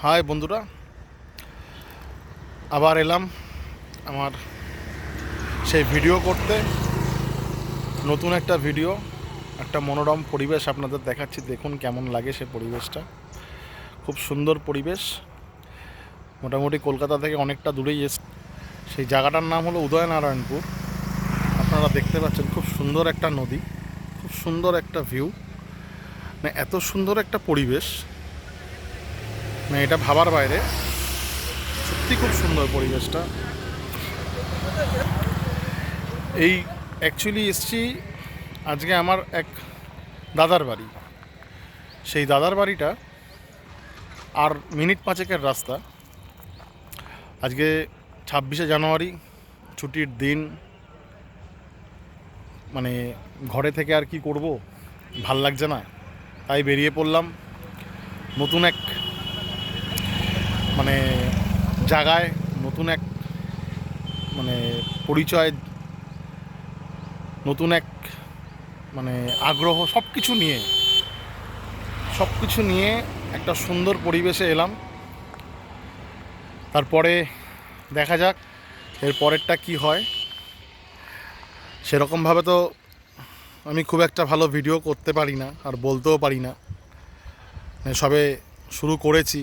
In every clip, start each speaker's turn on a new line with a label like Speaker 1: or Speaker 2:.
Speaker 1: High বন্ধুরা, আবার এলাম আমার সেই ভিডিও করতে। নতুন একটা ভিডিও, একটা মনোরম পরিবেশ আপনাদের দেখাচ্ছি। দেখুন কেমন লাগে সে পরিবেশটা। খুব সুন্দর পরিবেশ, মোটামুটি কলকাতা থেকে অনেকটা দূরেই সেই জায়গাটার নাম হলো উদয়নারায়ণপুর। আপনারা দেখতে পাচ্ছেন খুব সুন্দর একটা নদী, খুব সুন্দর একটা ভিউ, মানে এত সুন্দর একটা পরিবেশ, মানে এটা ভাবার বাইরে। সত্যি খুব সুন্দর পরিবেশটা। এই অ্যাকচুয়ালি এসছি আজকে আমার এক দাদার বাড়ি। সেই দাদার বাড়িটা আর মিনিট পাঁচেকের রাস্তা। আজকে 26শে জানুয়ারি, ছুটির দিন। মানে ঘরে থেকে আর কি করব, ভাল লাগছে না, তাই বেরিয়ে পড়লাম নতুন এক মানে জায়গায়, নতুন এক মানে পরিচয়, নতুন এক মানে আগ্রহ, সব কিছু নিয়ে একটা সুন্দর পরিবেশে এলাম। তারপরে দেখা যাক এর পরেরটা কি হয়। সেরকমভাবে তো আমি খুব একটা ভালো ভিডিও করতে পারি না, আর বলতেও পারি না। সবে শুরু করেছি,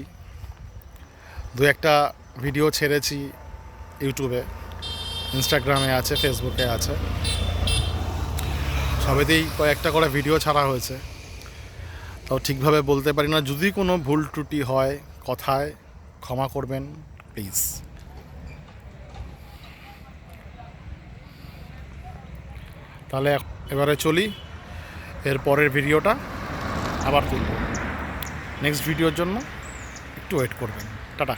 Speaker 1: দু একটা ভিডিও ছেড়েছি ইউটিউবে, ইনস্টাগ্রামে আছে, ফেসবুকে আছে। সবেতেই কয়েকটা করে ভিডিও ছাড়া হয়েছে, তাও ঠিকভাবে বলতে পারি না। যদি কোনো ভুল ত্রুটি হয় কথায়, ক্ষমা করবেন প্লিজ। তাহলে এবারে চলি, এর পরের ভিডিওটা আবার তুলব। নেক্সট ভিডিওর জন্য একটু ওয়েট করবেন। টাটা।